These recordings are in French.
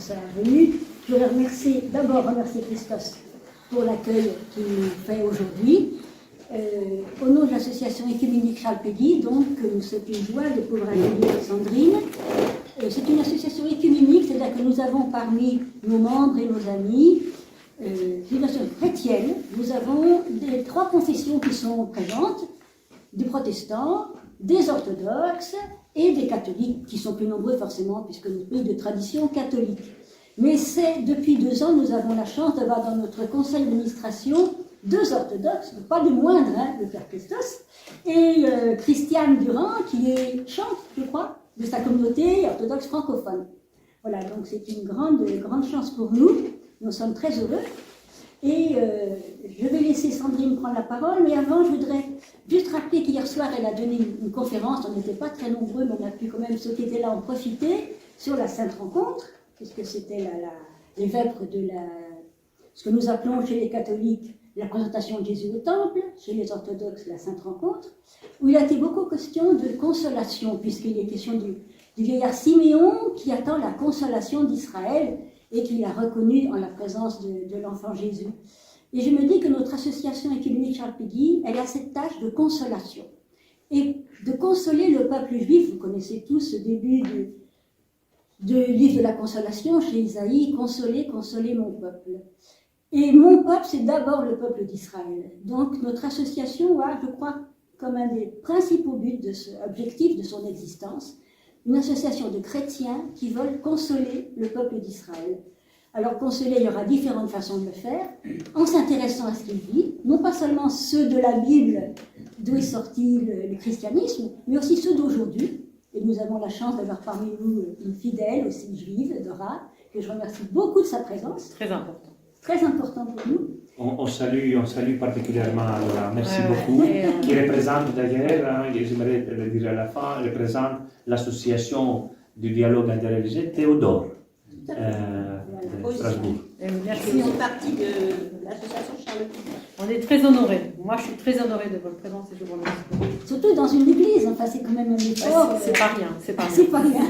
sa venue. Je voudrais d'abord remercier Christos pour l'accueil qu'il nous fait aujourd'hui. Au nom de l'association écuménique Charles Péguy, donc, c'est une joie de pouvoir accueillir Sandrine. C'est une association écuménique, c'est-à-dire que nous avons parmi nos membres et nos amis, une association chrétienne. Nous avons trois confessions qui sont présentes, des protestants, des orthodoxes et des catholiques, qui sont plus nombreux forcément, puisque nous sommes pays de tradition catholique. Mais depuis 2 ans, nous avons la chance d'avoir dans notre conseil d'administration 2 orthodoxes, pas des moindres, hein, le père Christos, et Christiane Durand, qui est chante, je crois, de sa communauté orthodoxe francophone. Voilà, donc c'est une grande chance pour nous. Nous sommes très heureux. Et je vais laisser Sandrine prendre la parole, mais avant, je voudrais juste rappeler qu'hier soir, elle a donné une conférence. On n'était pas très nombreux, mais on a pu quand même, ceux qui étaient là, en profiter, sur la Sainte Rencontre, puisque c'était les vêpres de ce que nous appelons chez les catholiques la présentation de Jésus au Temple, chez les orthodoxes la Sainte Rencontre, où il a été beaucoup question de consolation, puisqu'il est question du vieillard Siméon qui attend la consolation d'Israël et qui a reconnu en la présence de l'enfant Jésus. Et je me dis que notre association écuménique Charles Péguy, elle a cette tâche de consolation. Et de consoler le peuple juif, vous connaissez tous ce début du livre de la consolation chez Isaïe, consoler, consoler mon peuple. Et mon peuple, c'est d'abord le peuple d'Israël. Donc notre association a, je crois, comme un des principaux buts objectifs de son existence, une association de chrétiens qui veulent consoler le peuple d'Israël. Alors consoler, il y aura différentes façons de le faire, en s'intéressant à ce qu'il vit, non pas seulement ceux de la Bible, d'où est sorti le christianisme, mais aussi ceux d'aujourd'hui. Et nous avons la chance d'avoir parmi nous une fidèle aussi juive, Dora, que je remercie beaucoup de sa présence. Très important. Très important pour nous. On salue particulièrement Laura, merci beaucoup, qui représente d'ailleurs, j'aimerais le dire à la fin, représente l'association du dialogue interreligieux Théodore de Strasbourg. Merci en partie de l'association Charles Péguy. On est très honorés. Moi, je suis très honorée de votre présence et je vous remercie. Surtout dans une église, enfin c'est quand même un effort. C'est pas rien, c'est pas rien. C'est pas rien.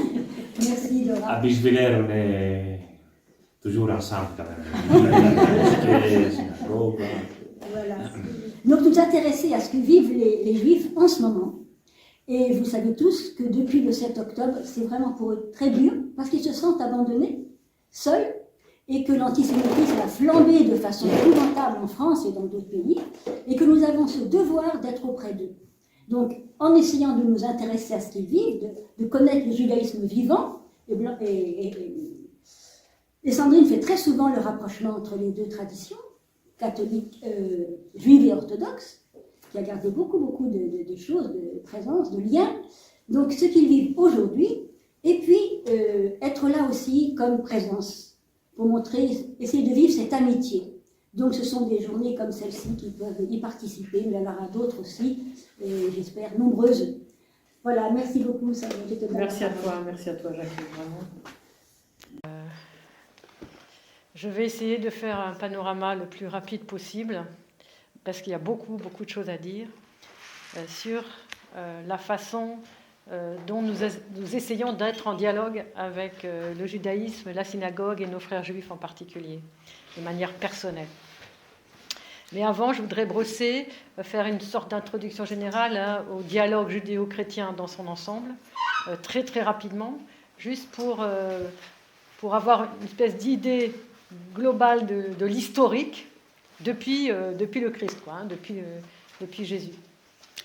Merci Laura. À Bischwiller, on est toujours ensemble quand même. Voilà. Donc nous intéresser à ce que vivent les Juifs en ce moment. Et vous savez tous que depuis le 7 octobre, c'est vraiment pour eux très dur, parce qu'ils se sentent abandonnés, seuls, et que l'antisémitisme a flambé de façon épouvantable en France et dans d'autres pays, et que nous avons ce devoir d'être auprès d'eux. Donc, en essayant de nous intéresser à ce qu'ils vivent, de connaître le judaïsme vivant, et Sandrine fait très souvent le rapprochement entre les deux traditions, catholique, juive et orthodoxe, qui a gardé beaucoup de choses, de présence, de liens. Donc, ce qu'ils vivent aujourd'hui, et puis être là aussi comme présence, pour montrer, essayer de vivre cette amitié. Donc, ce sont des journées comme celle-ci qui peuvent y participer, mais il y en aura d'autres aussi, et j'espère nombreuses. Voilà, merci beaucoup. Merci à toi, Jacques, vraiment. Je vais essayer de faire un panorama le plus rapide possible, parce qu'il y a beaucoup de choses à dire sur la façon dont nous essayons d'être en dialogue avec le judaïsme, la synagogue et nos frères juifs en particulier, de manière personnelle. Mais avant, je voudrais faire une sorte d'introduction générale au dialogue judéo-chrétien dans son ensemble, très rapidement, juste pour avoir une espèce d'idée globale de l'historique depuis le Christ, depuis Jésus.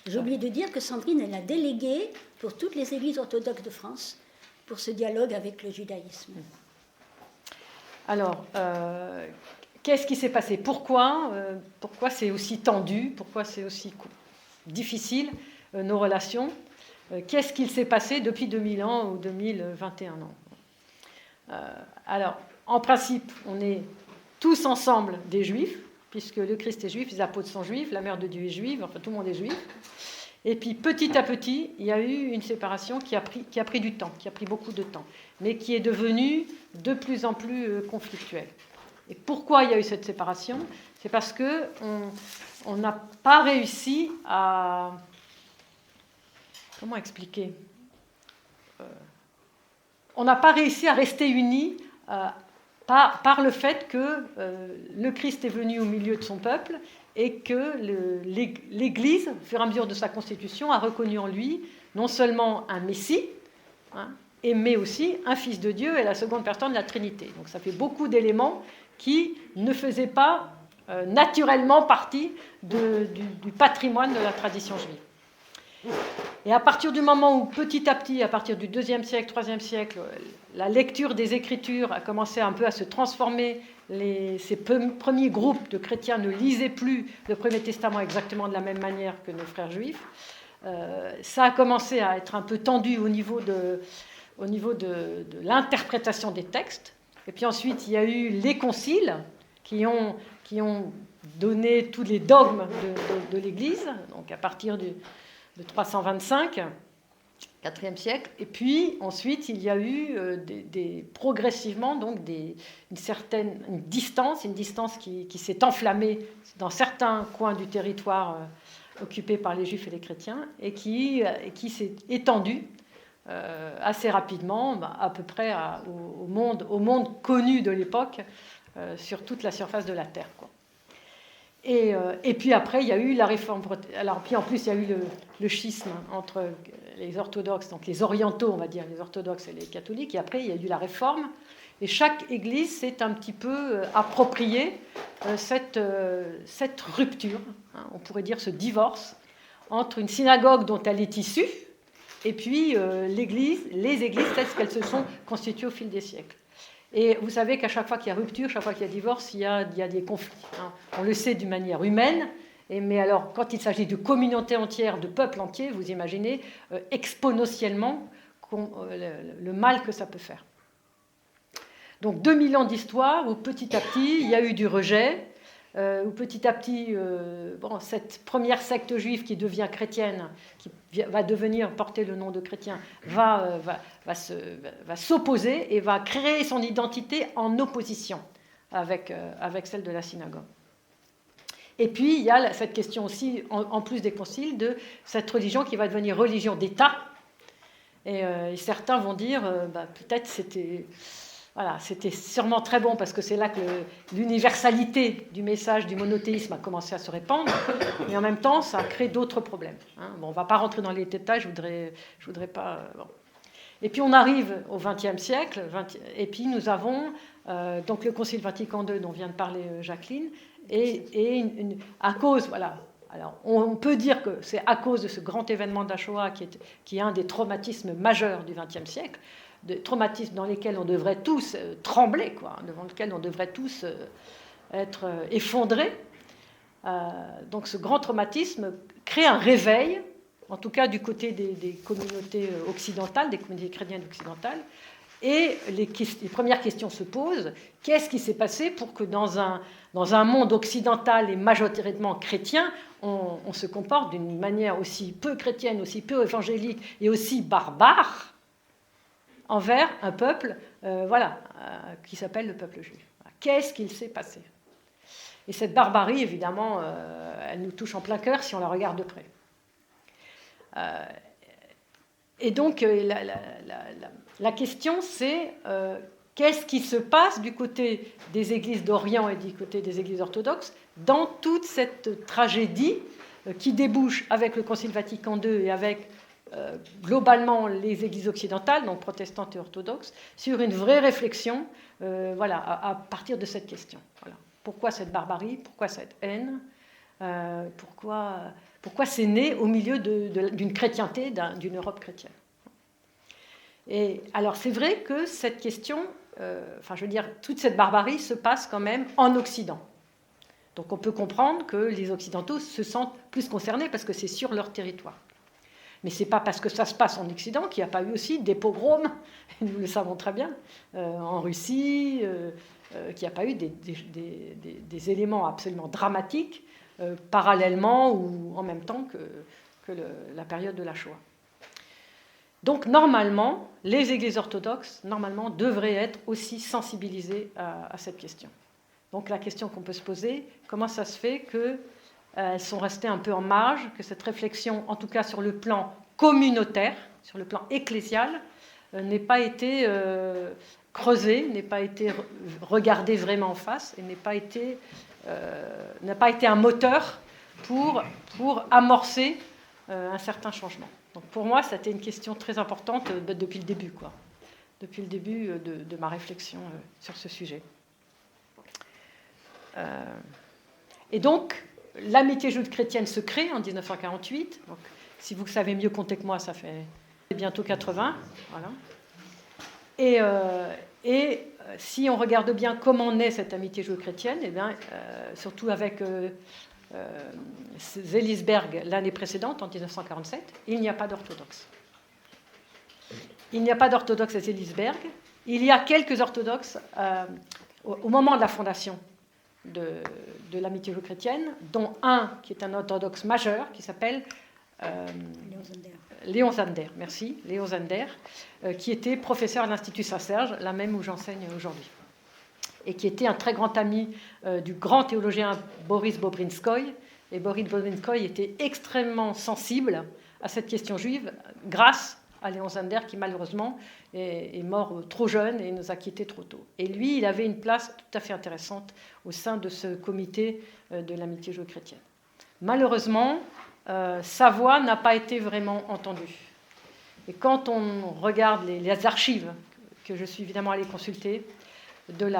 J'ai oublié de dire que Sandrine, elle a délégué pour toutes les églises orthodoxes de France pour ce dialogue avec le judaïsme. Alors, qu'est-ce qui s'est passé ? Pourquoi c'est aussi tendu ? Pourquoi c'est aussi difficile, nos relations ? Qu'est-ce qu'il s'est passé depuis 2000 ans ou 2021 ans ? Alors, en principe, on est tous ensemble des Juifs, puisque le Christ est juif, les apôtres sont juifs, la mère de Dieu est juive, enfin tout le monde est juif. Et puis petit à petit, il y a eu une séparation qui a pris du temps, qui a pris beaucoup de temps, mais qui est devenue de plus en plus conflictuelle. Et pourquoi il y a eu cette séparation ? C'est parce qu'on n'a pas réussi à... Comment expliquer ? On n'a pas réussi à rester unis par le fait que le Christ est venu au milieu de son peuple et que l'Église, au fur et à mesure de sa constitution, a reconnu en lui non seulement un Messie, hein, mais aussi un Fils de Dieu et la seconde personne de la Trinité. Donc ça fait beaucoup d'éléments qui ne faisaient pas naturellement partie du patrimoine de la tradition juive. Et à partir du moment où, petit à petit, à partir du IIe siècle, IIIe siècle, la lecture des Écritures a commencé un peu à se transformer, ces premiers groupes de chrétiens ne lisaient plus le Premier Testament exactement de la même manière que nos frères juifs, ça a commencé à être un peu tendu au niveau de l'interprétation des textes. Et puis ensuite, il y a eu les conciles qui ont donné tous les dogmes de l'Église, donc à partir de 325, IVe siècle. Et puis ensuite, il y a eu progressivement donc une distance qui s'est enflammée dans certains coins du territoire occupés par les Juifs et les chrétiens, et qui s'est étendue assez rapidement, à peu près au monde connu de l'époque, sur toute la surface de la Terre, quoi. Et puis après, il y a eu la réforme. Alors, puis en plus, il y a eu le schisme entre les orthodoxes, donc les orientaux, on va dire, les orthodoxes et les catholiques. Et après, il y a eu la réforme. Et chaque église s'est un petit peu approprié cette rupture, hein, on pourrait dire ce divorce, entre une synagogue dont elle est issue et puis les églises telles qu'elles se sont constituées au fil des siècles. Et vous savez qu'à chaque fois qu'il y a rupture, chaque fois qu'il y a divorce, il y a des conflits, hein. On le sait d'une manière humaine, mais alors quand il s'agit de communautés entières, de peuples entiers, vous imaginez exponentiellement le mal que ça peut faire. Donc 2000 ans d'histoire où petit à petit, il y a eu du rejet, où petit à petit, cette première secte juive qui devient chrétienne, qui va porter le nom de chrétien, va s'opposer et va créer son identité en opposition avec celle de la synagogue. Et puis, il y a cette question aussi, en plus des conciles, de cette religion qui va devenir religion d'État. Et certains vont dire, peut-être c'était sûrement très bon parce que c'est là que l'universalité du message du monothéisme a commencé à se répandre, mais en même temps, ça a créé d'autres problèmes, hein. Bon, on ne va pas rentrer dans les détails, je voudrais pas... Bon. Et puis on arrive au XXe siècle, et puis nous avons donc le Concile Vatican II dont vient de parler Jacqueline, et à cause, voilà... Alors, on peut dire que c'est à cause de ce grand événement de la Shoah qui est un des traumatismes majeurs du XXe siècle, des traumatismes dans lesquels on devrait tous trembler, quoi, devant lesquels on devrait tous être effondrés. Donc ce grand traumatisme crée un réveil, en tout cas du côté des communautés occidentales, des communautés chrétiennes occidentales, et les premières questions se posent. Qu'est-ce qui s'est passé pour que dans un monde occidental et majoritairement chrétien, on se comporte d'une manière aussi peu chrétienne, aussi peu évangélique et aussi barbare envers un peuple qui s'appelle le peuple juif. Qu'est-ce qu'il s'est passé? Et cette barbarie, évidemment, elle nous touche en plein cœur si on la regarde de près. Et donc, la question, c'est qu'est-ce qui se passe du côté des églises d'Orient et du côté des églises orthodoxes dans toute cette tragédie qui débouche avec le Concile Vatican II et avec globalement les églises occidentales, donc protestantes et orthodoxes, sur une vraie réflexion à partir de cette question. Voilà. Pourquoi cette barbarie? Pourquoi cette haine? Pourquoi c'est né au milieu d'une chrétienté, d'une Europe chrétienne? Et alors c'est vrai que cette question, toute cette barbarie se passe quand même en Occident. Donc on peut comprendre que les Occidentaux se sentent plus concernés parce que c'est sur leur territoire. Mais ce n'est pas parce que ça se passe en Occident qu'il n'y a pas eu aussi des pogroms, nous le savons très bien, en Russie, qu'il n'y a pas eu des éléments absolument dramatiques parallèlement ou en même temps que la période de la Shoah. Donc normalement, les églises orthodoxes devraient être aussi sensibilisées à cette question. Donc la question qu'on peut se poser, comment ça se fait qu'elles sont restées un peu en marge, que cette réflexion, en tout cas sur le plan communautaire, sur le plan ecclésial, n'ait pas été creusée, n'ait pas été regardée vraiment en face et n'a pas été un moteur pour amorcer un certain changement. Donc pour moi, c'était une question très importante depuis le début, quoi. Depuis le début de ma réflexion sur ce sujet. Et donc, l'amitié juive-chrétienne se crée en 1948. Donc, si vous savez mieux compter que moi, ça fait bientôt 80. Voilà. Et si on regarde bien comment naît cette amitié juive-chrétienne, eh bien, surtout avec Zelisberg l'année précédente, en 1947, il n'y a pas d'orthodoxe. Il n'y a pas d'orthodoxe à Zelisberg. Il y a quelques orthodoxes au moment de la fondation de l'amitié juive-chrétienne, dont un qui est un orthodoxe majeur, qui s'appelle Léon Zander, merci, Léon Zander, qui était professeur à l'Institut Saint-Serge, là même où j'enseigne aujourd'hui, et qui était un très grand ami du grand théologien Boris Bobrinskoy. Et Boris Bobrinskoy était extrêmement sensible à cette question juive grâce à Léon Zander, qui malheureusement est mort trop jeune et nous a quittés trop tôt. Et lui, il avait une place tout à fait intéressante au sein de ce comité de l'amitié juive-chrétienne. Malheureusement, sa voix n'a pas été vraiment entendue. Et quand on regarde les archives, que je suis évidemment allée consulter, des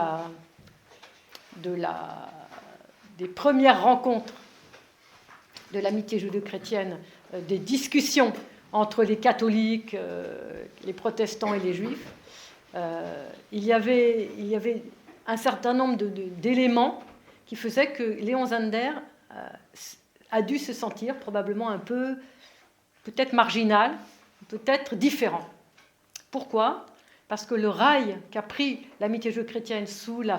premières rencontres de l'amitié judéo-chrétienne, des discussions entre les catholiques, les protestants et les juifs, il y avait un certain nombre d'éléments qui faisaient que Léon Zander a dû se sentir probablement un peu, peut-être marginal, peut-être différent. Pourquoi ? Parce que le rail qu'a pris l'amitié judéo-chrétienne sous la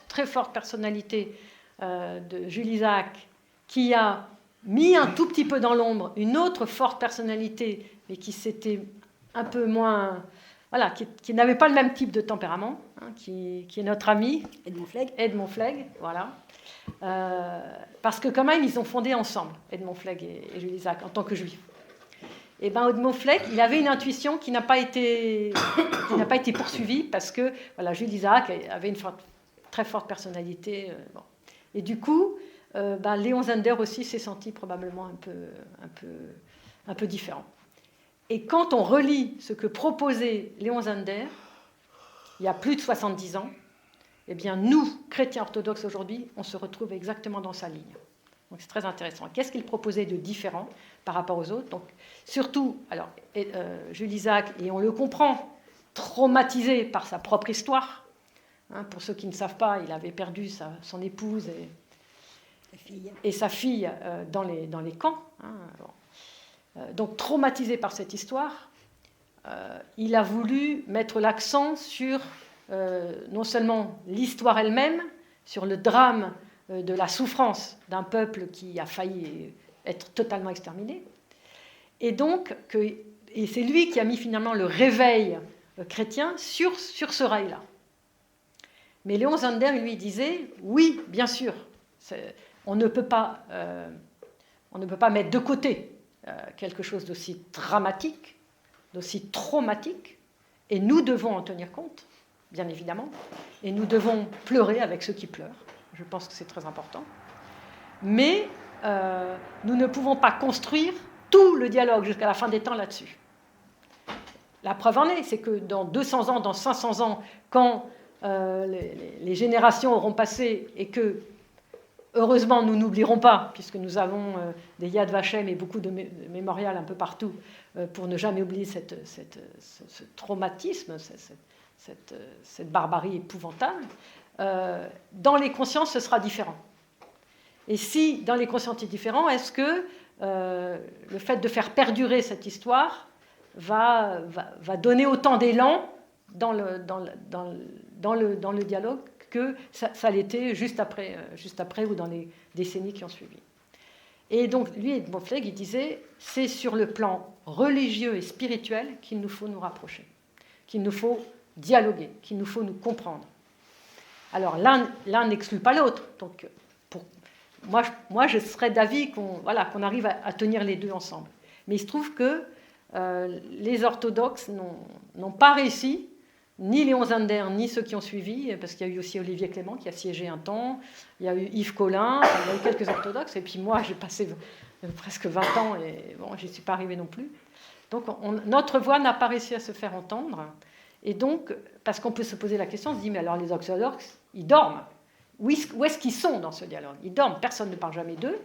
très forte personnalité de Jules Isaac, qui a mis un tout petit peu dans l'ombre une autre forte personnalité, mais qui s'était un peu moins... Voilà, qui n'avait pas le même type de tempérament, hein, qui est notre ami Edmond Flegg, voilà. Parce que quand même, ils ont fondé ensemble, Edmond Flegg et Jules Isaac, en tant que juifs. Et bien, Edmond Flegg, il avait une intuition qui n'a pas été poursuivie, parce que voilà, Jules Isaac avait une très forte personnalité. Bon. Et du coup, Léon Zander aussi s'est senti probablement un peu différent. Et quand on relit ce que proposait Léon Zander, il y a plus de 70 ans, eh bien, nous, chrétiens orthodoxes aujourd'hui, on se retrouve exactement dans sa ligne. Donc c'est très intéressant. Qu'est-ce qu'il proposait de différent par rapport aux autres ? Donc, surtout, alors, Jules Isaac, et on le comprend, traumatisé par sa propre histoire. Hein, pour ceux qui ne savent pas, il avait perdu son épouse et sa fille dans les camps. Hein, donc traumatisé par cette histoire, il a voulu mettre l'accent sur non seulement l'histoire elle-même, sur le drame de la souffrance d'un peuple qui a failli être totalement exterminé, et c'est lui qui a mis finalement le réveil chrétien sur ce rail-là. Mais Léon Zander, lui, disait, oui, bien sûr, on ne peut pas mettre de côté quelque chose d'aussi dramatique, d'aussi traumatique, et nous devons en tenir compte, bien évidemment, et nous devons pleurer avec ceux qui pleurent. Je pense que c'est très important. Mais nous ne pouvons pas construire tout le dialogue jusqu'à la fin des temps là-dessus. La preuve en est, c'est que dans 200 ans, dans 500 ans, quand les générations auront passé et que, heureusement, nous n'oublierons pas, puisque nous avons des Yad Vashem et beaucoup de mémorials un peu partout, pour ne jamais oublier ce traumatisme, cette barbarie épouvantable, dans les consciences, ce sera différent. Et si, dans les consciences, c'est différent, est-ce que le fait de faire perdurer cette histoire va donner autant d'élan dans le dialogue que ça l'était juste après ou dans les décennies qui ont suivi. Et donc, lui, Edmond Flegg, il disait, c'est sur le plan religieux et spirituel qu'il nous faut nous rapprocher, qu'il nous faut dialoguer, qu'il nous faut nous comprendre. Alors, l'un n'exclut pas l'autre. Donc, moi, je serais d'avis qu'on arrive à tenir les deux ensemble. Mais il se trouve que les orthodoxes n'ont pas réussi ni Léon Zander, ni ceux qui ont suivi, parce qu'il y a eu aussi Olivier Clément qui a siégé un temps, il y a eu Yves Collin, il y a eu quelques orthodoxes, et puis moi j'ai passé presque 20 ans et bon, j'y suis pas arrivée non plus. Donc notre voix n'a pas réussi à se faire entendre. Et donc, parce qu'on peut se poser la question, on se dit, mais alors les orthodoxes, ils dorment. Où est-ce qu'ils sont dans ce dialogue? Ils dorment, personne ne parle jamais d'eux.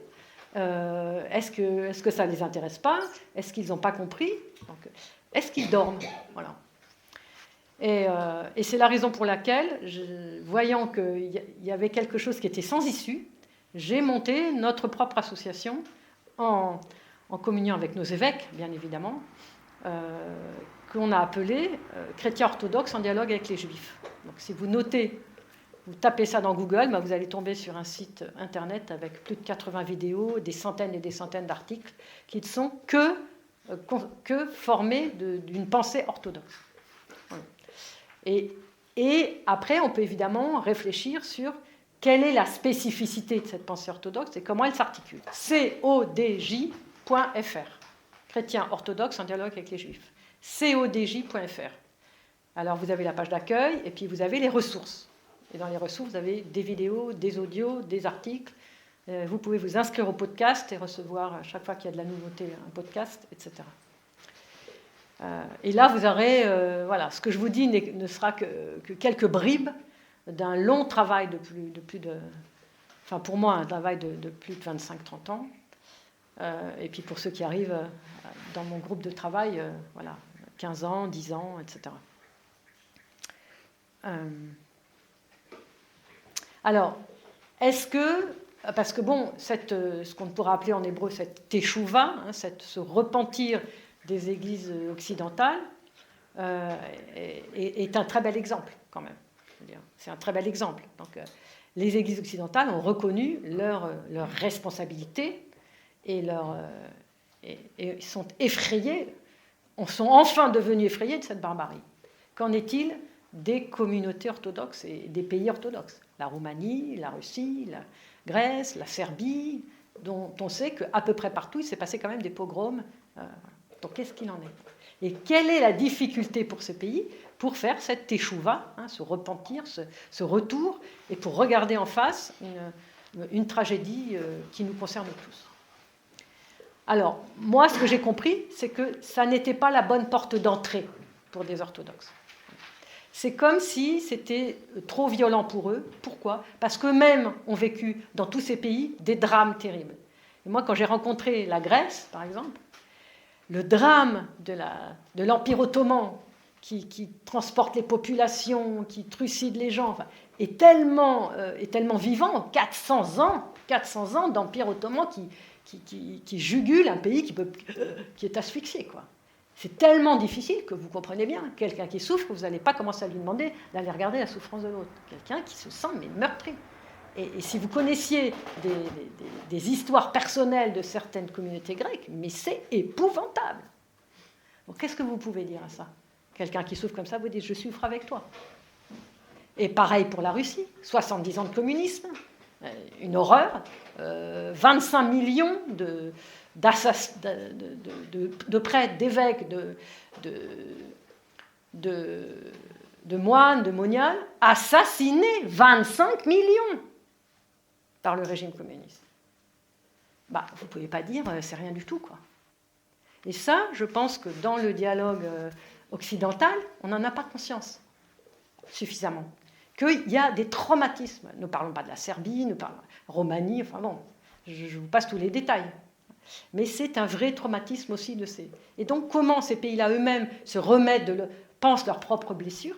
Est-ce que ça ne les intéresse pas? Est-ce qu'ils n'ont pas compris? Donc, est-ce qu'ils dorment? Voilà. Et c'est la raison pour laquelle, voyant qu'il y avait quelque chose qui était sans issue, j'ai monté notre propre association en communion avec nos évêques, bien évidemment, qu'on a appelé Chrétiens orthodoxes en dialogue avec les Juifs. Donc si vous notez, vous tapez ça dans Google, vous allez tomber sur un site internet avec plus de 80 vidéos, des centaines et des centaines d'articles qui ne sont que formés d'une pensée orthodoxe. Voilà. Et après, on peut évidemment réfléchir sur quelle est la spécificité de cette pensée orthodoxe et comment elle s'articule. CODJ.fr, Chrétiens orthodoxes en dialogue avec les Juifs. CODJ.fr. Alors vous avez la page d'accueil et puis vous avez les ressources. Et dans les ressources, vous avez des vidéos, des audios, des articles. Vous pouvez vous inscrire au podcast et recevoir chaque fois qu'il y a de la nouveauté un podcast, etc. Et là, vous aurez, voilà, ce que je vous dis ne sera que quelques bribes d'un long travail enfin pour moi, un travail de plus de 25-30 ans. Et puis pour ceux qui arrivent dans mon groupe de travail, voilà, 15 ans, 10 ans, etc. Alors, est-ce que, parce que bon, ce qu'on pourrait appeler en hébreu cette teshuva, hein, ce repentir des églises occidentales, est un très bel exemple quand même. C'est un très bel exemple. Donc, les églises occidentales ont reconnu leur responsabilité et sont effrayés, sont enfin devenus effrayés de cette barbarie. Qu'en est-il des communautés orthodoxes et des pays orthodoxes? La Roumanie, la Russie, la Grèce, la Serbie, dont on sait qu'à peu près partout, il s'est passé quand même des pogroms. Donc qu'est-ce qu'il en est? Et quelle est la difficulté pour ces pays pour faire cette teshuva, hein, ce repentir, ce retour, et pour regarder en face une tragédie qui nous concerne tous? Alors, moi, ce que j'ai compris, c'est que ça n'était pas la bonne porte d'entrée pour des orthodoxes. C'est comme si c'était trop violent pour eux. Pourquoi? Parce qu'eux-mêmes ont vécu dans tous ces pays des drames terribles. Et moi, quand j'ai rencontré la Grèce, par exemple, le drame de l'Empire ottoman qui transporte les populations, qui trucide les gens, enfin, est tellement vivant. 400 ans d'Empire ottoman qui jugule un pays qui est asphyxié, quoi. C'est tellement difficile que vous comprenez bien, quelqu'un qui souffre, vous n'allez pas commencer à lui demander d'aller regarder la souffrance de l'autre. Quelqu'un qui se sent meurtri. Et si vous connaissiez des histoires personnelles de certaines communautés grecques, mais c'est épouvantable. Donc qu'est-ce que vous pouvez dire à ça? Quelqu'un qui souffre comme ça vous dit « je souffre avec toi ». Et pareil pour la Russie, 70 ans de communisme, une horreur, 25 millions de prêtres, d'évêques, de moines, de moniales, assassinés, 25 millions par le régime communiste. Vous ne pouvez pas dire c'est rien du tout, quoi. Et ça, je pense que dans le dialogue occidental, on n'en a pas conscience suffisamment. Qu'il y a des traumatismes. Ne parlons pas de la Serbie, ne parlons pas de la Roumanie, enfin bon, je vous passe tous les détails. Mais c'est un vrai traumatisme aussi de ces... Et donc, comment ces pays-là eux-mêmes se remettent, pensent leurs propres blessures,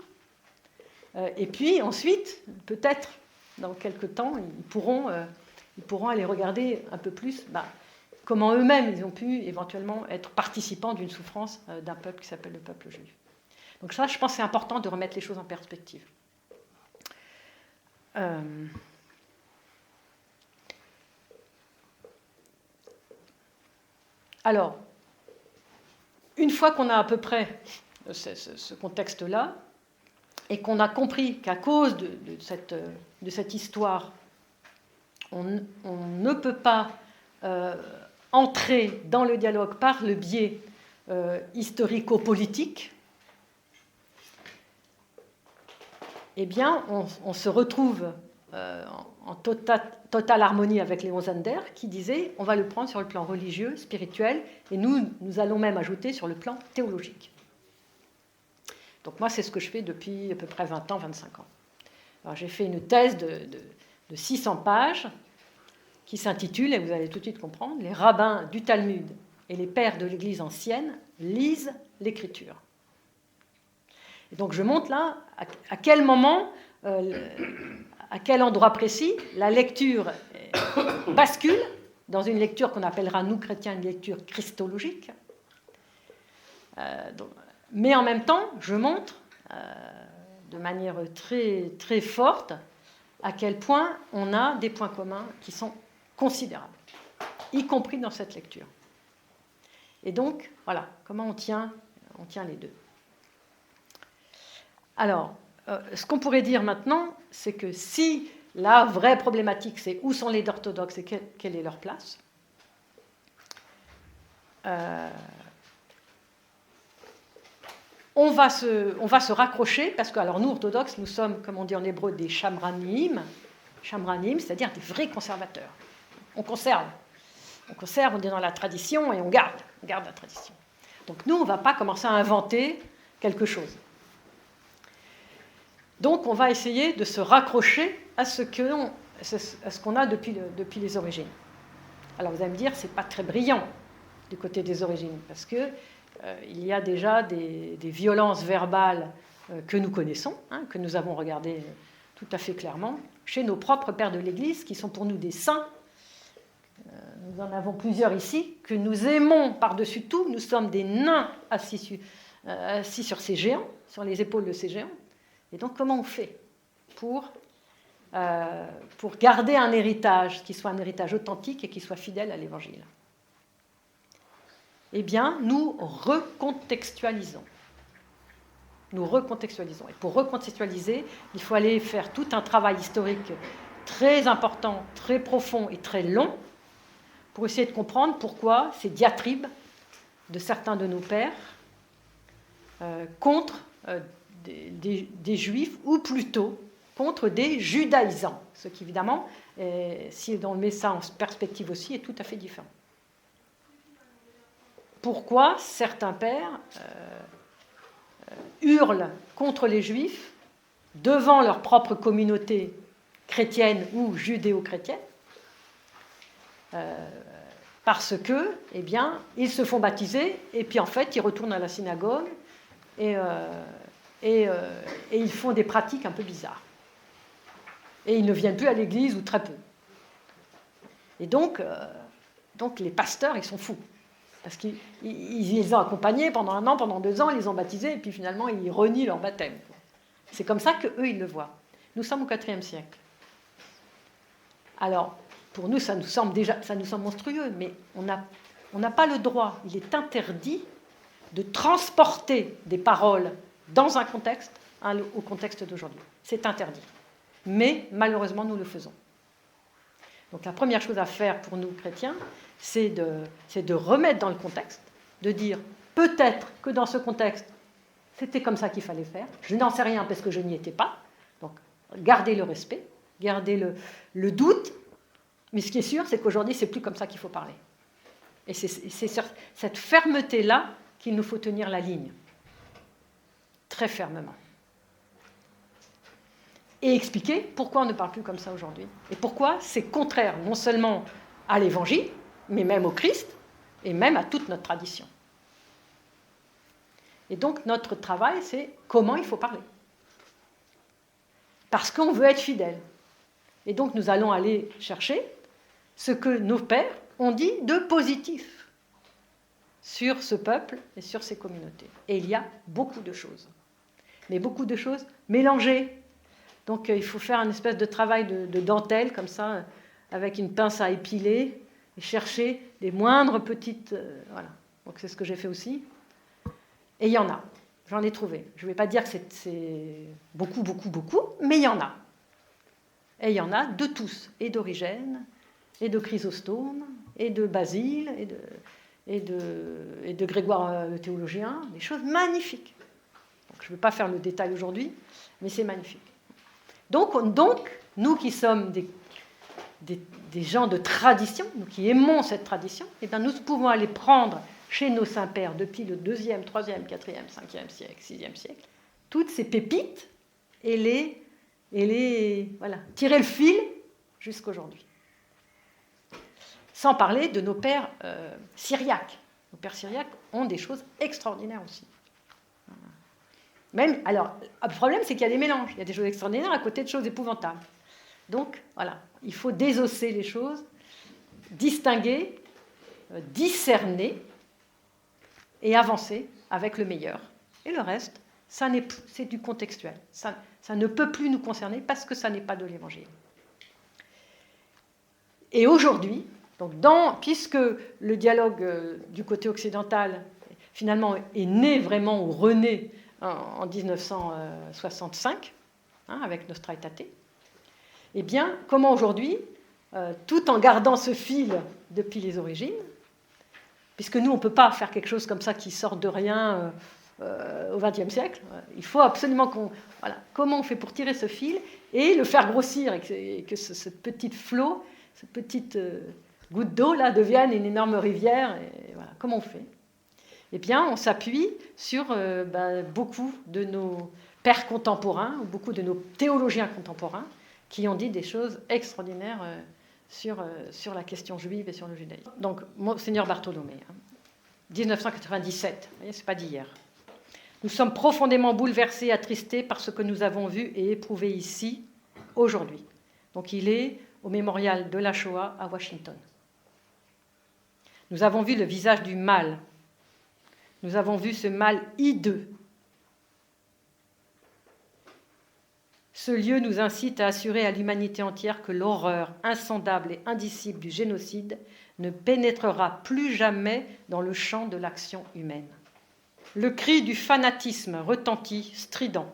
et puis ensuite, peut-être, dans quelques temps, ils pourront aller regarder un peu plus comment eux-mêmes ils ont pu éventuellement être participants d'une souffrance d'un peuple qui s'appelle le peuple juif. Donc ça, je pense que c'est important de remettre les choses en perspective. Alors, une fois qu'on a à peu près ce contexte-là, et qu'on a compris qu'à cause de cette histoire, on ne peut pas entrer dans le dialogue par le biais historico-politique, eh bien, on se retrouve en totale harmonie avec Léon Zander, qui disait on va le prendre sur le plan religieux, spirituel, et nous allons même ajouter sur le plan théologique. Donc moi, c'est ce que je fais depuis à peu près 20 ans, 25 ans. Alors, j'ai fait une thèse de 600 pages qui s'intitule, et vous allez tout de suite comprendre, « Les rabbins du Talmud et les pères de l'Église ancienne lisent l'Écriture ». Et donc je montre là à quel moment, à quel endroit précis, la lecture bascule dans une lecture qu'on appellera, nous chrétiens, une lecture christologique. Mais en même temps, je montre de manière très, très forte à quel point on a des points communs qui sont considérables, y compris dans cette lecture. Et donc, voilà, comment on tient les deux. Alors, ce qu'on pourrait dire maintenant, c'est que si la vraie problématique, c'est où sont les orthodoxes et quelle est leur place, on va se raccrocher, parce que, alors nous, orthodoxes, nous sommes, comme on dit en hébreu, des shamranim, c'est-à-dire des vrais conservateurs. On conserve, on est dans la tradition et on garde la tradition. Donc nous, on ne va pas commencer à inventer quelque chose. Donc on va essayer de se raccrocher à ce qu'on a depuis les origines. Alors vous allez me dire, ce n'est pas très brillant du côté des origines, parce que il y a déjà des violences verbales que nous connaissons, que nous avons regardées tout à fait clairement, chez nos propres pères de l'Église, qui sont pour nous des saints. Nous en avons plusieurs ici, que nous aimons par-dessus tout. Nous sommes des nains assis sur ces géants, sur les épaules de ces géants. Et donc, comment on fait pour garder un héritage qui soit un héritage authentique et qui soit fidèle à l'Évangile? Eh bien, nous recontextualisons. Et pour recontextualiser, il faut aller faire tout un travail historique très important, très profond et très long pour essayer de comprendre pourquoi ces diatribes de certains de nos pères contre des juifs, ou plutôt contre des judaïsants, ce qui évidemment, si on met ça en perspective aussi, est tout à fait différent. Pourquoi certains pères hurlent contre les juifs devant leur propre communauté chrétienne ou judéo-chrétienne, parce que, eh bien, ils se font baptiser et puis en fait ils retournent à la synagogue et ils font des pratiques un peu bizarres. Et ils ne viennent plus à l'église ou très peu. Et donc les pasteurs, ils sont fous. Parce qu'ils les ont accompagnés pendant 1 an, pendant 2 ans, ils les ont baptisés, et puis finalement, ils renient leur baptême. C'est comme ça qu'eux, ils le voient. Nous sommes au IVe siècle. Alors, pour nous, ça nous semble monstrueux, mais on n'a pas le droit, il est interdit de transporter des paroles dans un contexte au contexte d'aujourd'hui. C'est interdit. Mais malheureusement, nous le faisons. Donc la première chose à faire pour nous, chrétiens, c'est de remettre dans le contexte, de dire peut-être que dans ce contexte, c'était comme ça qu'il fallait faire. Je n'en sais rien parce que je n'y étais pas. Donc gardez le respect, gardez le doute. Mais ce qui est sûr, c'est qu'aujourd'hui, c'est plus comme ça qu'il faut parler. Et c'est sur cette fermeté-là qu'il nous faut tenir la ligne. Très fermement. Et expliquer pourquoi on ne parle plus comme ça aujourd'hui. Et pourquoi c'est contraire non seulement à l'Évangile, mais même au Christ, et même à toute notre tradition. Et donc notre travail, c'est comment il faut parler. Parce qu'on veut être fidèle. Et donc nous allons aller chercher ce que nos pères ont dit de positif sur ce peuple et sur ces communautés. Et il y a beaucoup de choses. Mais beaucoup de choses mélangées. Donc il faut faire une espèce de travail de dentelle, comme ça, avec une pince à épiler, et chercher les moindres petites... voilà. Donc c'est ce que j'ai fait aussi. Et il y en a. J'en ai trouvé. Je ne vais pas dire que c'est beaucoup, mais il y en a. Et il y en a de tous. Et d'Origène, et de Chrysostome, et de Basile, et de Grégoire le théologien. Des choses magnifiques. Donc, je ne vais pas faire le détail aujourd'hui, mais c'est magnifique. Donc, nous qui sommes des gens de tradition, nous qui aimons cette tradition, eh bien, nous pouvons aller prendre chez nos saints-pères depuis le 2e, 3e, 4e, 5e siècle, 6e siècle, toutes ces pépites et voilà, tirer le fil jusqu'aujourd'hui. Sans parler de nos pères syriaques. Nos pères syriaques ont des choses extraordinaires aussi. Même, alors, le problème, c'est qu'il y a des mélanges. Il y a des choses extraordinaires à côté de choses épouvantables. Donc, voilà, il faut désosser les choses, distinguer, discerner et avancer avec le meilleur. Et le reste, c'est du contextuel. Ça ne peut plus nous concerner parce que ça n'est pas de l'Évangile. Et aujourd'hui, donc puisque le dialogue du côté occidental, finalement, est né vraiment ou rené en 1965, avec Nostra Aetate, eh bien, comment aujourd'hui, tout en gardant ce fil depuis les origines, puisque nous, on ne peut pas faire quelque chose comme ça qui sort de rien au XXe siècle, il faut absolument qu'on... Voilà, comment on fait pour tirer ce fil et le faire grossir et que ce petit flot, cette petite goutte d'eau là devienne une énorme rivière. Et voilà, comment on fait? Eh bien, on s'appuie sur beaucoup de nos pères contemporains, beaucoup de nos théologiens contemporains, qui ont dit des choses extraordinaires sur la question juive et sur le judaïsme. Donc, Monseigneur Bartholomé, 1997, vous voyez, c'est pas d'hier. Nous sommes profondément bouleversés et attristés par ce que nous avons vu et éprouvé ici, aujourd'hui. Donc, il est au mémorial de la Shoah à Washington. Nous avons vu le visage du mal. Nous avons vu ce mal hideux. Ce lieu nous incite à assurer à l'humanité entière que l'horreur insondable et indicible du génocide ne pénétrera plus jamais dans le champ de l'action humaine. Le cri du fanatisme retentit, strident.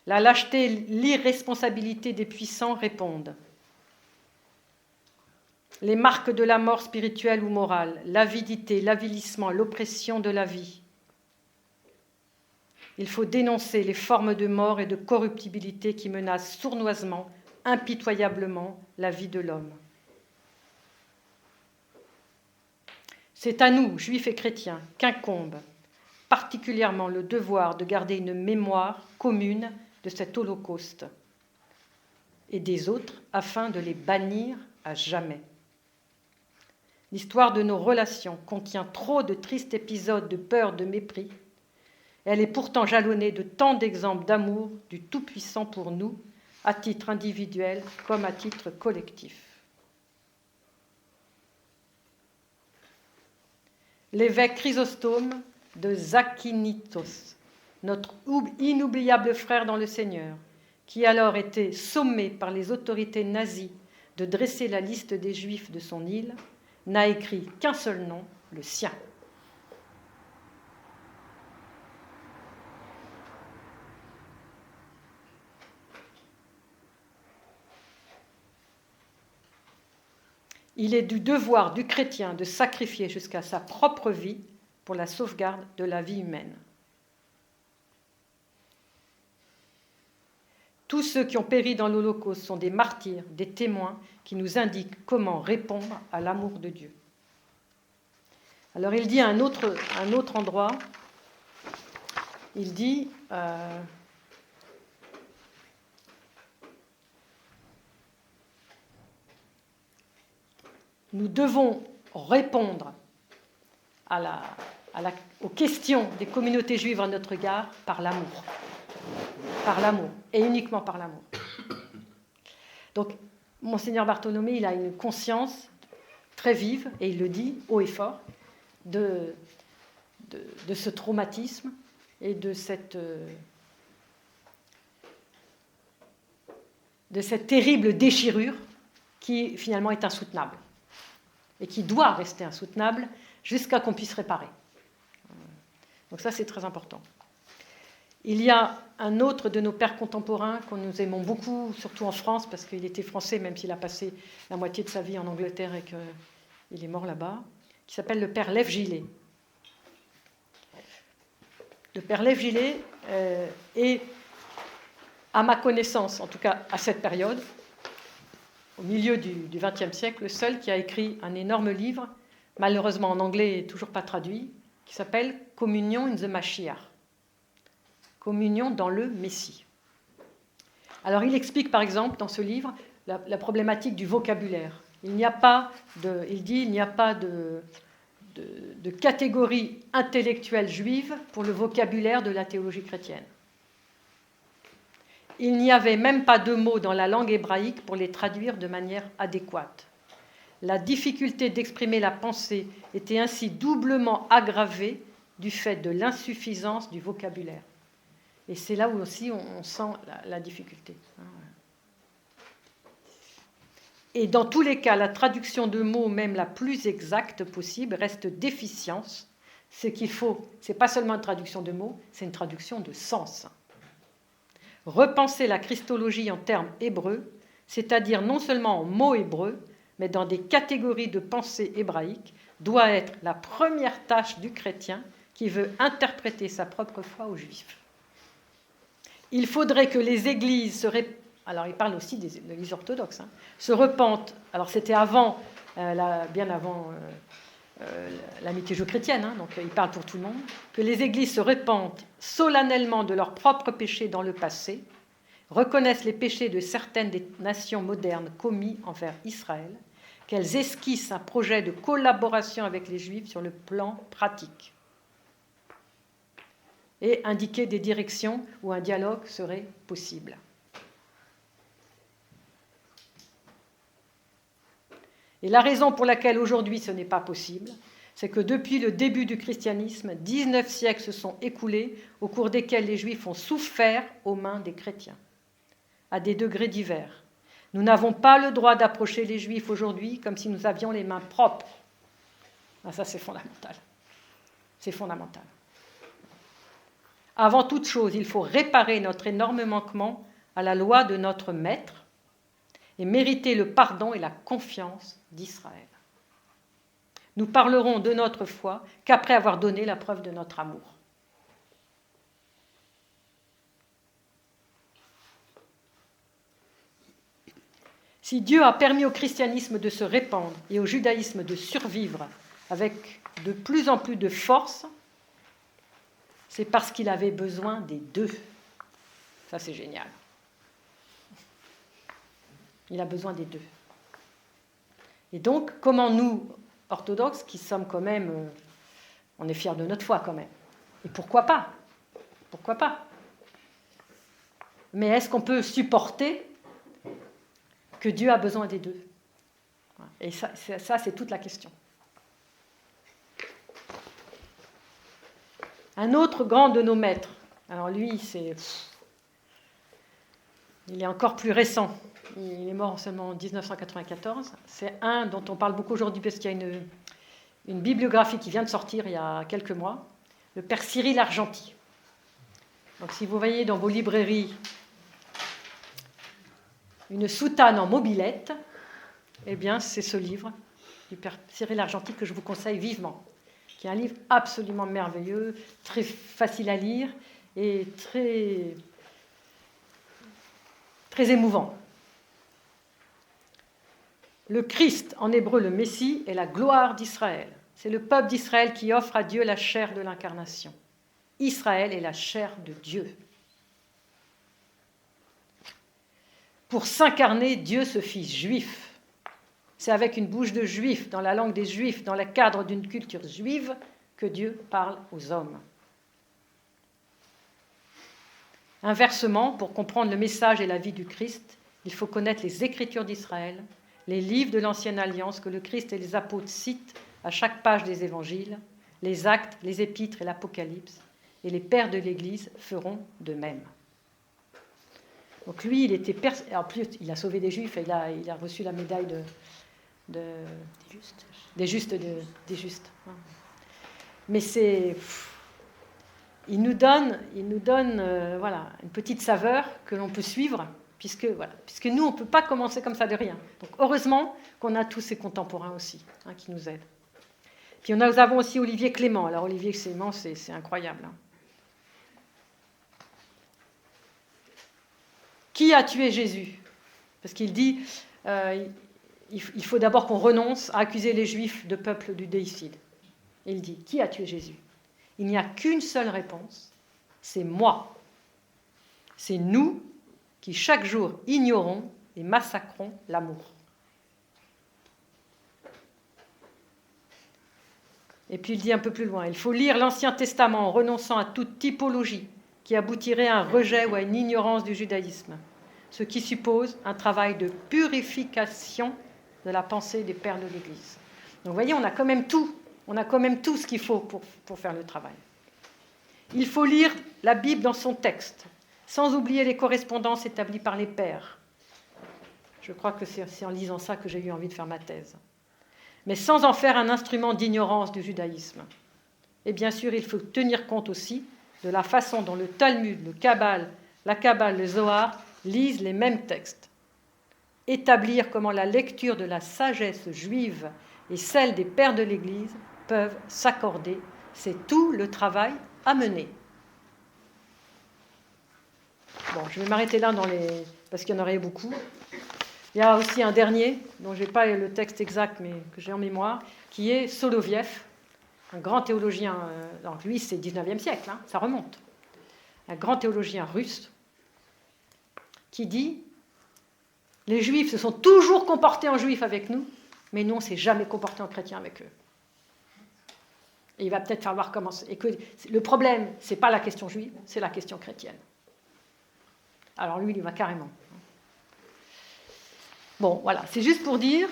La lâcheté, l'irresponsabilité des puissants répondent. Les marques de la mort spirituelle ou morale, l'avidité, l'avilissement, l'oppression de la vie. Il faut dénoncer les formes de mort et de corruptibilité qui menacent sournoisement, impitoyablement la vie de l'homme. C'est à nous, juifs et chrétiens, qu'incombe particulièrement le devoir de garder une mémoire commune de cet holocauste et des autres afin de les bannir à jamais. L'histoire de nos relations contient trop de tristes épisodes de peur, de mépris. Elle est pourtant jalonnée de tant d'exemples d'amour du Tout-Puissant pour nous, à titre individuel comme à titre collectif. L'évêque Chrysostome de Zakynthos, notre inoubliable frère dans le Seigneur, qui alors était sommé par les autorités nazies de dresser la liste des Juifs de son île, n'a écrit qu'un seul nom, le sien. Il est du devoir du chrétien de sacrifier jusqu'à sa propre vie pour la sauvegarde de la vie humaine. Tous ceux qui ont péri dans l'Holocauste sont des martyrs, des témoins qui nous indiquent comment répondre à l'amour de Dieu. Alors il dit à un autre endroit, il dit nous devons répondre aux questions des communautés juives à notre égard par l'amour. Par l'amour, et uniquement par l'amour. Donc, Monseigneur Bartholomé, il a une conscience très vive, et il le dit haut et fort, de ce traumatisme et de cette terrible déchirure qui finalement est insoutenable et qui doit rester insoutenable jusqu'à qu'on puisse réparer. Donc ça, c'est très important. Il y a un autre de nos pères contemporains qu'on nous aimons beaucoup, surtout en France, parce qu'il était français, même s'il a passé la moitié de sa vie en Angleterre et qu'il est mort là-bas, qui s'appelle le père Lev Gillet. Le père Lev Gillet est à ma connaissance, en tout cas à cette période, au milieu du XXe siècle, le seul qui a écrit un énorme livre, malheureusement en anglais et toujours pas traduit, qui s'appelle « Communion in the Mashiach ». Communion dans le Messie. Alors il explique par exemple dans ce livre la problématique du vocabulaire. Il n'y a pas de catégorie intellectuelle juive pour le vocabulaire de la théologie chrétienne. Il n'y avait même pas de mots dans la langue hébraïque pour les traduire de manière adéquate. La difficulté d'exprimer la pensée était ainsi doublement aggravée du fait de l'insuffisance du vocabulaire. Et c'est là où aussi on sent la difficulté. Et dans tous les cas, la traduction de mots, même la plus exacte possible, reste déficience. Ce qu'il faut, ce n'est pas seulement une traduction de mots, c'est une traduction de sens. Repenser la christologie en termes hébreux, c'est-à-dire non seulement en mots hébreux, mais dans des catégories de pensée hébraïques, doit être la première tâche du chrétien qui veut interpréter sa propre foi aux Juifs. Il faudrait que les églises alors il parle aussi des églises orthodoxes, se repentent. Alors c'était avant, bien avant l'amitié judéo-chrétienne, donc il parle pour tout le monde, que les églises se repentent solennellement de leurs propres péchés dans le passé, reconnaissent les péchés de certaines des nations modernes commis envers Israël, qu'elles esquissent un projet de collaboration avec les Juifs sur le plan pratique et indiquer des directions où un dialogue serait possible. Et la raison pour laquelle aujourd'hui ce n'est pas possible, c'est que depuis le début du christianisme, 19 siècles se sont écoulés au cours desquels les Juifs ont souffert aux mains des chrétiens, à des degrés divers. Nous n'avons pas le droit d'approcher les Juifs aujourd'hui comme si nous avions les mains propres. Ah, ça, c'est fondamental. C'est fondamental. Avant toute chose, il faut réparer notre énorme manquement à la loi de notre Maître et mériter le pardon et la confiance d'Israël. Nous parlerons de notre foi qu'après avoir donné la preuve de notre amour. Si Dieu a permis au christianisme de se répandre et au judaïsme de survivre avec de plus en plus de force, c'est parce qu'il avait besoin des deux. Ça, c'est génial. Il a besoin des deux. Et donc, comment nous, orthodoxes, qui sommes quand même... on est fiers de notre foi quand même. Et pourquoi pas ? Pourquoi pas ? Mais est-ce qu'on peut supporter que Dieu a besoin des deux ? Et ça, c'est toute la question. Un autre grand de nos maîtres, alors lui, il est encore plus récent. Il est mort seulement en 1994. C'est un dont on parle beaucoup aujourd'hui parce qu'il y a une bibliographie qui vient de sortir il y a quelques mois, le père Cyril Argenty. Donc si vous voyez dans vos librairies une soutane en mobilette, eh bien c'est ce livre du père Cyril Argenty que je vous conseille vivement, qui est un livre absolument merveilleux, très facile à lire et très, très émouvant. Le Christ, en hébreu le Messie, est la gloire d'Israël. C'est le peuple d'Israël qui offre à Dieu la chair de l'incarnation. Israël est la chair de Dieu. Pour s'incarner, Dieu se fit juif. C'est avec une bouche de juif, dans la langue des juifs, dans le cadre d'une culture juive, que Dieu parle aux hommes. Inversement, pour comprendre le message et la vie du Christ, il faut connaître les Écritures d'Israël, les livres de l'Ancienne Alliance que le Christ et les apôtres citent à chaque page des évangiles, les actes, les épîtres et l'Apocalypse, et les pères de l'Église feront de même. Donc lui, en plus, il a sauvé des Juifs et il a reçu la médaille des justes. Mais il nous donne voilà, une petite saveur que l'on peut suivre, puisque nous, on ne peut pas commencer comme ça de rien. Donc heureusement qu'on a tous ces contemporains aussi, qui nous aident. Puis nous avons aussi Olivier Clément. Alors Olivier Clément, c'est incroyable. Qui a tué Jésus? Parce qu'il dit, il faut d'abord qu'on renonce à accuser les Juifs de peuple du déicide. Il dit, qui a tué Jésus? Il n'y a qu'une seule réponse, c'est moi. C'est nous qui chaque jour ignorons et massacrons l'amour. Et puis il dit un peu plus loin, il faut lire l'Ancien Testament en renonçant à toute typologie qui aboutirait à un rejet ou à une ignorance du judaïsme, ce qui suppose un travail de purification de la pensée des pères de l'Église. Donc vous voyez, on a quand même tout ce qu'il faut pour faire le travail. Il faut lire la Bible dans son texte, sans oublier les correspondances établies par les pères. Je crois que c'est en lisant ça que j'ai eu envie de faire ma thèse. Mais sans en faire un instrument d'ignorance du judaïsme. Et bien sûr, il faut tenir compte aussi de la façon dont le Talmud, la Kabbale, le Zohar lisent les mêmes textes. Établir comment la lecture de la sagesse juive et celle des pères de l'Église peuvent s'accorder, c'est tout le travail à mener. Bon, je vais m'arrêter là parce qu'il y en aurait beaucoup. Il y a aussi un dernier, dont je n'ai pas le texte exact, mais que j'ai en mémoire, qui est Soloviev, un grand théologien, alors lui c'est 19e siècle, ça remonte, un grand théologien russe, qui dit « Les Juifs se sont toujours comportés en Juifs avec nous, mais nous on ne s'est jamais comportés en chrétiens avec eux. » Et il va peut-être falloir commencer. Et que le problème, ce n'est pas la question juive, c'est la question chrétienne. Alors lui, il y va carrément. Bon, voilà, c'est juste pour dire,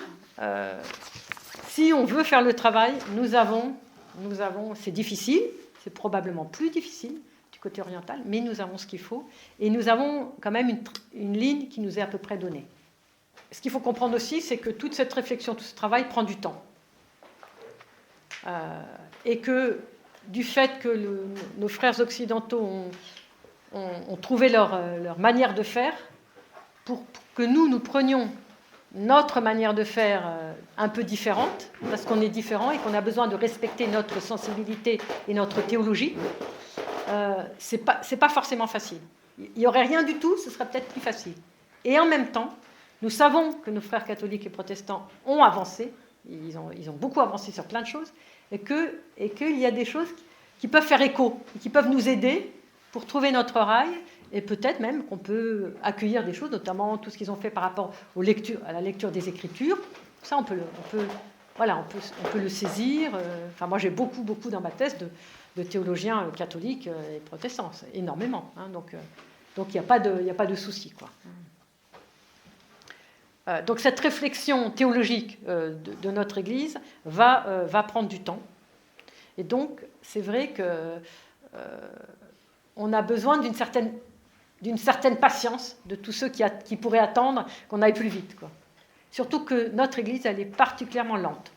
si on veut faire le travail, nous avons, c'est difficile, c'est probablement plus difficile du côté oriental, mais nous avons ce qu'il faut, et nous avons quand même une ligne qui nous est à peu près donnée. Ce qu'il faut comprendre aussi, c'est que toute cette réflexion, tout ce travail prend du temps. Et que du fait que nos frères occidentaux ont trouvé leur manière de faire, pour que nous prenions notre manière de faire un peu différente, parce qu'on est différent et qu'on a besoin de respecter notre sensibilité et notre théologie, c'est pas forcément facile. Il n'y aurait rien du tout, ce serait peut-être plus facile. Et en même temps, nous savons que nos frères catholiques et protestants ont avancé, ils ont beaucoup avancé sur plein de choses, et qu'il y a des choses qui peuvent faire écho, qui peuvent nous aider pour trouver notre rail, et peut-être même qu'on peut accueillir des choses, notamment tout ce qu'ils ont fait par rapport à la lecture des Écritures. Ça, on peut le saisir. Enfin, moi, j'ai beaucoup dans ma thèse de théologiens catholiques et protestants, énormément. Donc, il n'y a pas de souci, quoi. Donc, cette réflexion théologique de notre Église va prendre du temps. Et donc, c'est vrai que on a besoin d'une certaine patience de tous ceux qui pourraient attendre qu'on aille plus vite, quoi. Surtout que notre Église, elle est particulièrement lente.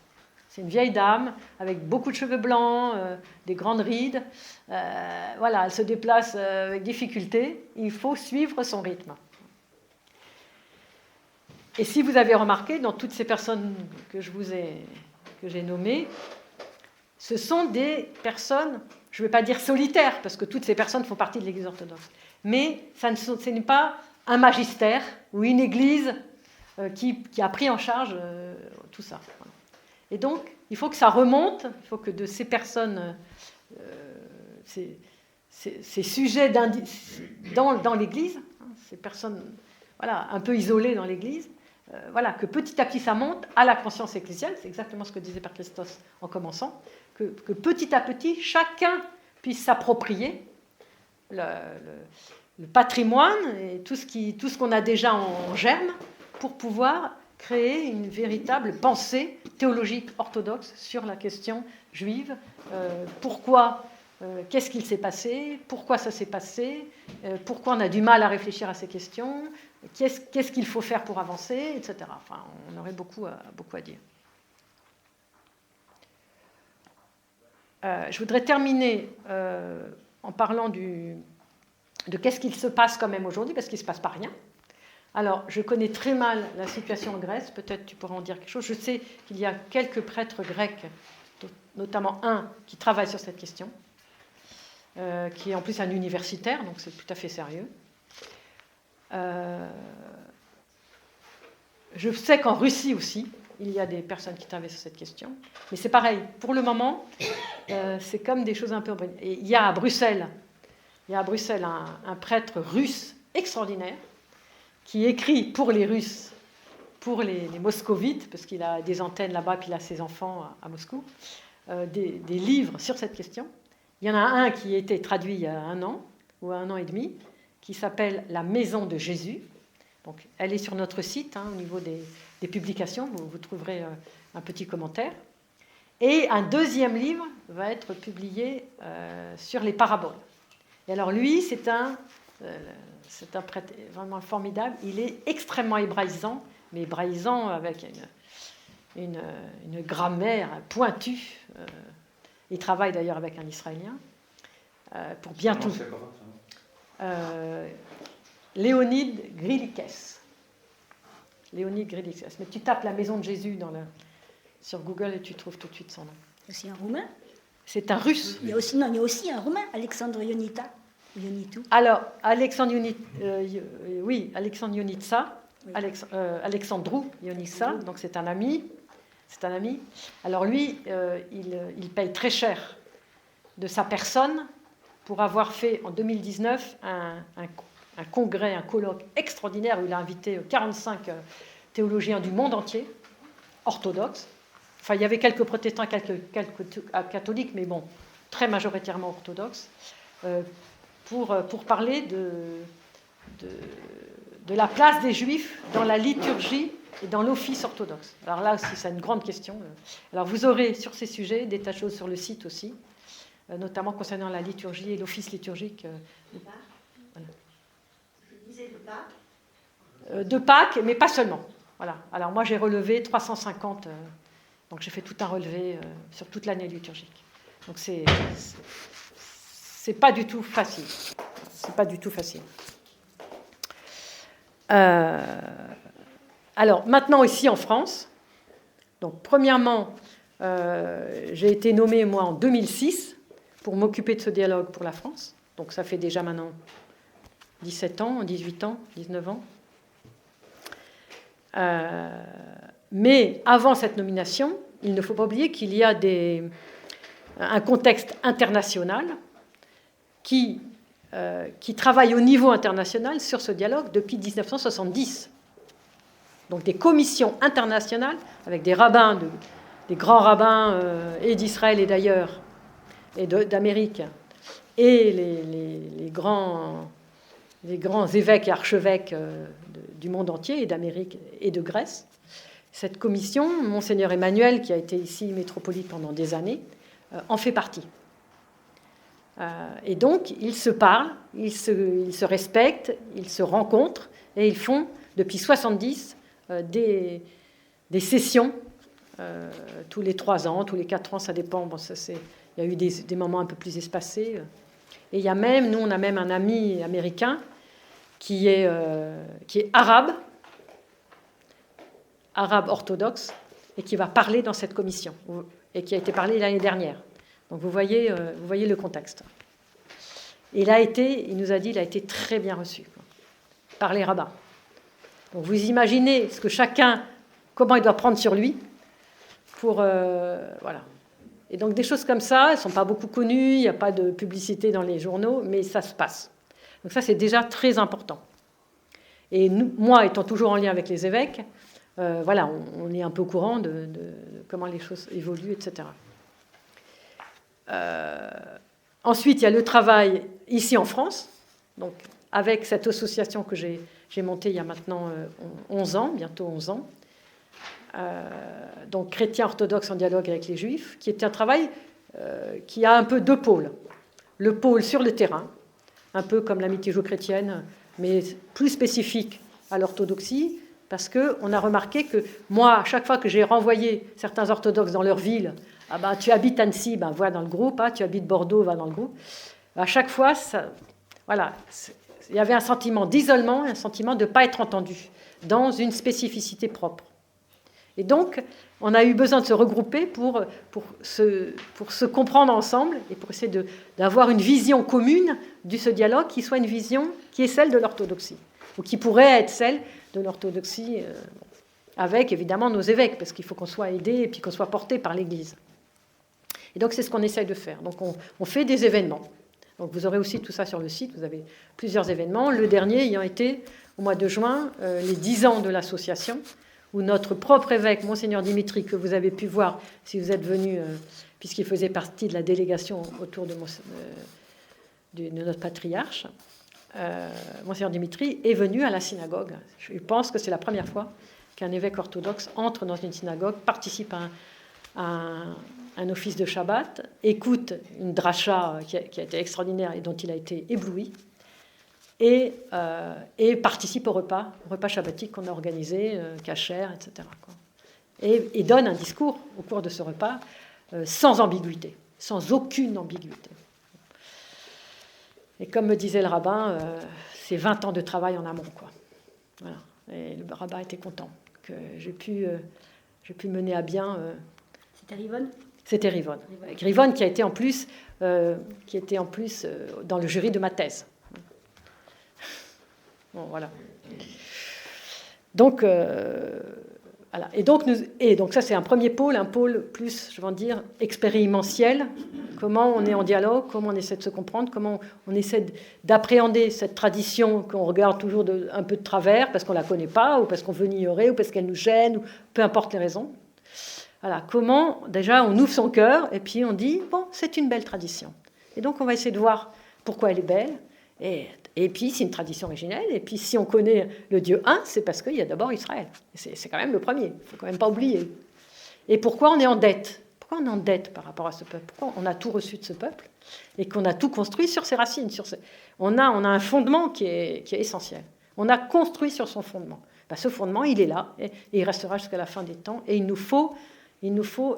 C'est une vieille dame avec beaucoup de cheveux blancs, des grandes rides. Voilà, elle se déplace avec difficulté. Il faut suivre son rythme. Et si vous avez remarqué, dans toutes ces personnes que j'ai nommées, ce sont des personnes, je ne vais pas dire solitaires, parce que toutes ces personnes font partie de l'Église orthodoxe, mais ce n'est pas un magistère ou une Église qui a pris en charge tout ça. Et donc, il faut que ça remonte, il faut que de ces personnes, ces sujets dans l'Église, ces personnes un peu isolées dans l'Église, que petit à petit ça monte à la conscience ecclésiale, c'est exactement ce que disait Père Christos en commençant, que petit à petit chacun puisse s'approprier le patrimoine et tout ce qu'on a déjà en germe pour pouvoir créer une véritable pensée théologique orthodoxe sur la question juive. Pourquoi, qu'est-ce qu'il s'est passé, pourquoi ça s'est passé, pourquoi on a du mal à réfléchir à ces questions, qu'est-ce qu'il faut faire pour avancer, etc. Enfin, on aurait beaucoup à dire. Je voudrais terminer en parlant de qu'est-ce qu'il se passe quand même aujourd'hui, parce qu'il ne se passe pas rien. Alors, je connais très mal la situation en Grèce, peut-être tu pourras en dire quelque chose. Je sais qu'il y a quelques prêtres grecs, notamment un qui travaille sur cette question, qui est en plus un universitaire, donc c'est tout à fait sérieux. Je sais qu'en Russie aussi, il y a des personnes qui travaillent sur cette question. Mais c'est pareil, pour le moment, c'est comme des choses un peu... Et il y a à Bruxelles un prêtre russe extraordinaire qui écrit pour les Russes, pour les moscovites, parce qu'il a des antennes là-bas, puis il a ses enfants à Moscou, des livres sur cette question. Il y en a un qui a été traduit il y a 1 an, ou 1 an et demi, qui s'appelle « La maison de Jésus ». Donc, elle est sur notre site, au niveau des publications, vous trouverez un petit commentaire. Et un deuxième livre va être publié sur les paraboles. Et alors lui, c'est un prêtre vraiment formidable. Il est extrêmement hébraïsant, mais hébraïsant avec une grammaire pointue. Il travaille d'ailleurs avec un Israélien pour bien tout. Léonide Grilikes. Léonide Grilikes. Mais tu tapes la maison de Jésus sur Google et tu trouves tout de suite son nom. C'est un roumain. C'est un russe. Il y a aussi un roumain, Alexandre Ionita. Ionitou. Alors, Alexandre Ionitsa, Oui. Alexandru Ionitsa, donc c'est un ami. Alors lui, il paye très cher de sa personne pour avoir fait en 2019 un congrès, un colloque extraordinaire où il a invité 45 théologiens du monde entier, orthodoxes. Enfin, il y avait quelques protestants, quelques catholiques, mais bon, très majoritairement orthodoxes, pour parler de la place des Juifs dans la liturgie et dans l'office orthodoxe. Alors là aussi, c'est une grande question. Alors vous aurez sur ces sujets des tas de choses sur le site aussi, notamment concernant la liturgie et l'office liturgique. Voilà. Je disais de Pâques. De Pâques, mais pas seulement. Voilà. Alors moi, j'ai relevé 350, donc j'ai fait tout un relevé sur toute l'année liturgique. Donc c'est pas du tout facile. C'est pas du tout facile. Alors maintenant ici en France, donc premièrement, j'ai été nommée moi en 2006 pour m'occuper de ce dialogue pour la France. Donc ça fait déjà maintenant 17 ans, 18 ans, 19 ans. Mais avant cette nomination, il ne faut pas oublier qu'il y a un contexte international qui travaille au niveau international sur ce dialogue depuis 1970. Donc des commissions internationales avec des rabbins, des grands rabbins et d'Israël et d'ailleurs, et d'Amérique, et les grands évêques et archevêques du monde entier, et d'Amérique et de Grèce. Cette commission, Monseigneur Emmanuel, qui a été ici métropolite pendant des années, en fait partie. Et donc, ils se parlent, ils se respectent, ils se rencontrent, et ils font, depuis 70, des sessions, tous les 3 ans, tous les 4 ans, ça dépend. Bon, il y a eu des moments un peu plus espacés. Et il y a même, nous, on a même un ami américain qui est arabe orthodoxe, et qui va parler dans cette commission, et qui a été parlé l'année dernière. Donc vous voyez le contexte. Et il nous a dit, il a été très bien reçu par les rabbins. Donc vous imaginez comment il doit prendre sur lui voilà. Et donc des choses comme ça, elles ne sont pas beaucoup connues, il n'y a pas de publicité dans les journaux, mais ça se passe. Donc ça, c'est déjà très important. Et nous, moi, étant toujours en lien avec les évêques, voilà, on est un peu au courant de comment les choses évoluent, etc. Ensuite, il y a le travail ici en France, donc avec cette association que j'ai montée il y a maintenant 11 ans, bientôt 11 ans, donc chrétiens orthodoxes en dialogue avec les juifs, qui est un travail qui a un peu 2 pôles. Le pôle sur le terrain, un peu comme l'amitié judéo-chrétienne, mais plus spécifique à l'orthodoxie, parce qu'on a remarqué que moi, à chaque fois que j'ai renvoyé certains orthodoxes dans leur ville, ah ben, tu habites Annecy, ben, va dans le groupe, tu habites Bordeaux, va dans le groupe. À chaque fois, voilà, il y avait un sentiment d'isolement, un sentiment de ne pas être entendu dans une spécificité propre. Et donc, on a eu besoin de se regrouper pour se comprendre ensemble et pour essayer d'avoir une vision commune de ce dialogue qui soit une vision qui est celle de l'orthodoxie. ou qui pourrait être celle de l'orthodoxie, avec évidemment nos évêques, parce qu'il faut qu'on soit aidé et puis qu'on soit porté par l'Église. Et donc c'est ce qu'on essaye de faire. Donc on fait des événements. Donc vous aurez aussi tout ça sur le site, vous avez plusieurs événements. Le dernier ayant été au mois de juin, les 10 ans de l'association, où notre propre évêque, Monseigneur Dimitri, que vous avez pu voir si vous êtes venu, puisqu'il faisait partie de la délégation autour de notre patriarche, Monseigneur Dimitri est venu à la synagogue. Je pense que c'est la première fois qu'un évêque orthodoxe entre dans une synagogue, participe à un office de Shabbat, écoute une dracha qui a été extraordinaire et dont il a été ébloui, et participe au repas shabbatique qu'on a organisé, kasher, etc. Et donne un discours au cours de ce repas sans ambiguïté, sans aucune ambiguïté. Et comme me disait le rabbin, c'est 20 ans de travail en amont, quoi. Voilà. Et le rabbin était content que j'ai pu mener à bien. C'était Rivonne ? C'était Rivonne. Rivonne qui était en plus dans le jury de ma thèse. Bon, voilà. Donc, voilà. Et donc ça, c'est un premier pôle, un pôle plus, je vais en dire, expérimentiel. Comment on est en dialogue, comment on essaie de se comprendre, comment on essaie d'appréhender cette tradition qu'on regarde toujours un peu de travers parce qu'on ne la connaît pas, ou parce qu'on veut l'ignorer, ou parce qu'elle nous gêne, ou peu importe les raisons. Voilà. Comment, déjà, on ouvre son cœur et puis on dit, bon, c'est une belle tradition. Et donc, on va essayer de voir pourquoi elle est belle. Et puis, c'est une tradition originelle. Et puis, si on connaît le Dieu un, c'est parce qu'il y a d'abord Israël. C'est quand même le premier. Il ne faut quand même pas oublier. Et pourquoi on est en dette ? Pourquoi on est en dette par rapport à ce peuple ? Pourquoi on a tout reçu de ce peuple et qu'on a tout construit sur ses racines, on a un fondement qui est essentiel. On a construit sur son fondement. Ce fondement, il est là et il restera jusqu'à la fin des temps. Et il nous faut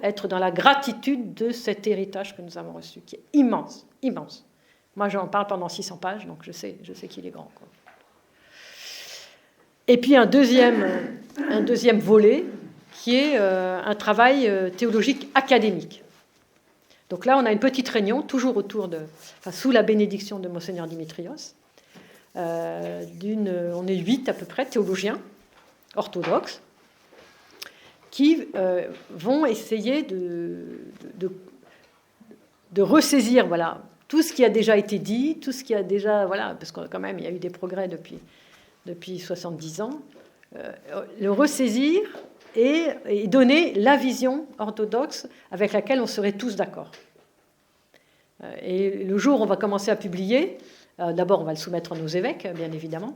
être dans la gratitude de cet héritage que nous avons reçu, qui est immense, immense. Moi, j'en parle pendant 600 pages, donc je sais qu'il est grand, quoi. Et puis un deuxième volet, qui est un travail théologique académique. Donc là, on a une petite réunion, toujours sous la bénédiction de Monseigneur Dimitrios. On est 8 à peu près théologiens orthodoxes qui vont essayer de ressaisir, voilà, tout ce qui a déjà été dit, tout ce qui a déjà, voilà, parce que quand même il y a eu des progrès depuis 70 ans, le ressaisir et donner la vision orthodoxe avec laquelle on serait tous d'accord. Et le jour où on va commencer à publier, d'abord on va le soumettre à nos évêques, bien évidemment.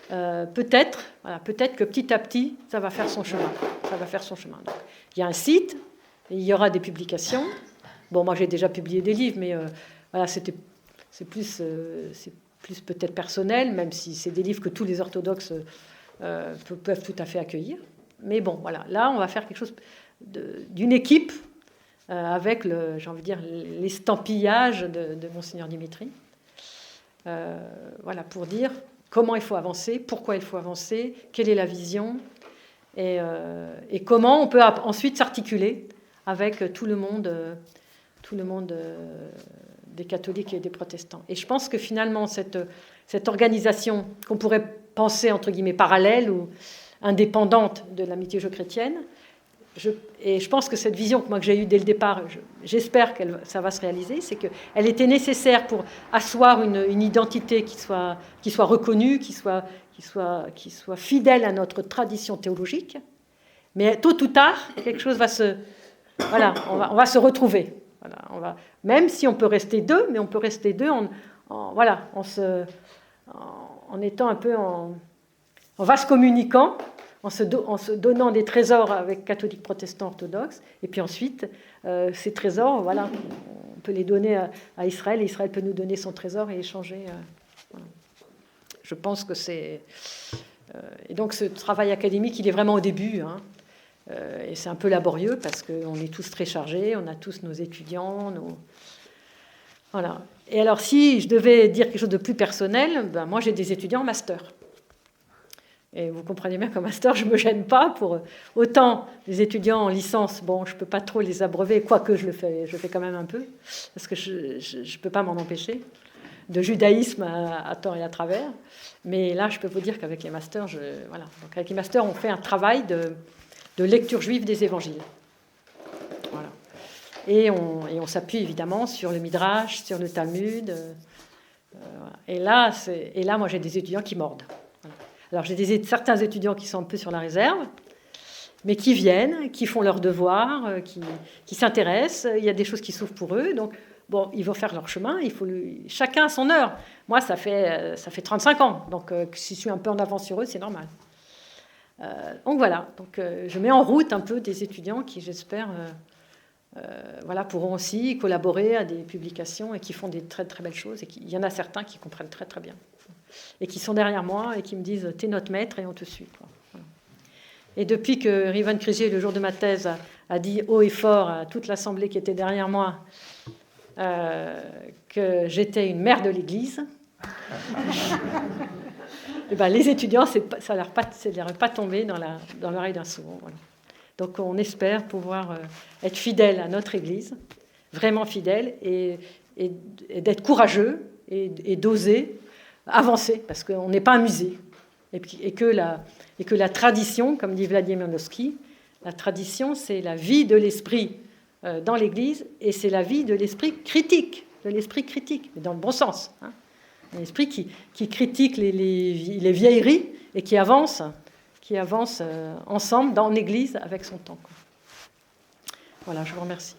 Peut-être que petit à petit, ça va faire son chemin. Donc, il y a un site, il y aura des publications. Bon, moi j'ai déjà publié des livres, mais voilà, c'est plus peut-être personnel, même si c'est des livres que tous les orthodoxes peuvent tout à fait accueillir. Mais bon, voilà, là on va faire quelque chose d'une équipe avec l'estampillage de Monseigneur Dimitri. Voilà, pour dire comment il faut avancer, pourquoi il faut avancer, quelle est la vision, et comment on peut ensuite s'articuler avec tout le monde des catholiques et des protestants. Et je pense que finalement, cette organisation qu'on pourrait penser, entre guillemets, parallèle ou indépendante de l'amitié judéo-chrétienne, et je pense que cette vision que j'ai eue dès le départ, j'espère que ça va se réaliser, c'est qu'elle était nécessaire pour asseoir une identité qui soit reconnue, qui soit fidèle à notre tradition théologique. Mais tôt ou tard, quelque chose va on va se retrouver. Voilà, même si on peut rester deux, mais on peut rester deux en étant un peu en vase communicant, en se donnant des trésors avec catholiques, protestants, orthodoxes, et puis ensuite, ces trésors, voilà, on peut les donner à Israël, et Israël peut nous donner son trésor et échanger. Voilà. Je pense que c'est... et donc ce travail académique, il est vraiment au début, hein, et c'est un peu laborieux, parce qu'on est tous très chargés, on a tous nos étudiants, Voilà. Et alors, si je devais dire quelque chose de plus personnel, moi j'ai des étudiants en master. Et vous comprenez bien qu'en master, je ne me gêne pas pour... Autant les étudiants en licence, bon, je ne peux pas trop les abreuver, quoique je fais quand même un peu, parce que je ne peux pas m'en empêcher. de judaïsme à tort et à travers. Mais là, je peux vous dire qu'avec les masters, voilà. Donc, avec les masters, on fait un travail de lecture juive des évangiles. Voilà. Et on s'appuie évidemment sur le Midrash, sur le Talmud. Et là, moi, j'ai des étudiants qui mordent. Voilà. Alors, j'ai certains étudiants qui sont un peu sur la réserve, mais qui viennent, qui font leurs devoirs, qui s'intéressent. Il y a des choses qui s'ouvrent pour eux. Donc, bon, ils vont faire leur chemin. Chacun a son heure. Moi, ça fait 35 ans. Donc, si je suis un peu en avance sur eux, c'est normal. Donc, voilà. Donc, je mets en route un peu des étudiants qui, j'espère, pourront aussi collaborer à des publications et qui font des très, très belles choses. Et il y en a certains qui comprennent très, très bien. Et qui sont derrière moi et qui me disent « T'es notre maître et on te suit. » Voilà. Et depuis que Rivan Kriger, le jour de ma thèse, a dit haut et fort à toute l'assemblée qui était derrière moi que j'étais une mère de l'Église, et ben, les étudiants, ça leur est pas tombé dans l'oreille d'un sourd. Voilà. Donc on espère pouvoir être fidèles à notre Église, vraiment fidèles, et d'être courageux et d'oser avancer, parce qu'on n'est pas un musée. Et que la tradition, comme dit Vladimir Nosky, la tradition, c'est la vie de l'esprit dans l'Église, et c'est la vie de l'esprit critique, mais dans le bon sens. Hein. Un esprit qui critique les vieilleries et qui avance ensemble dans l'Église avec son temps. Quoi. Voilà, je vous remercie.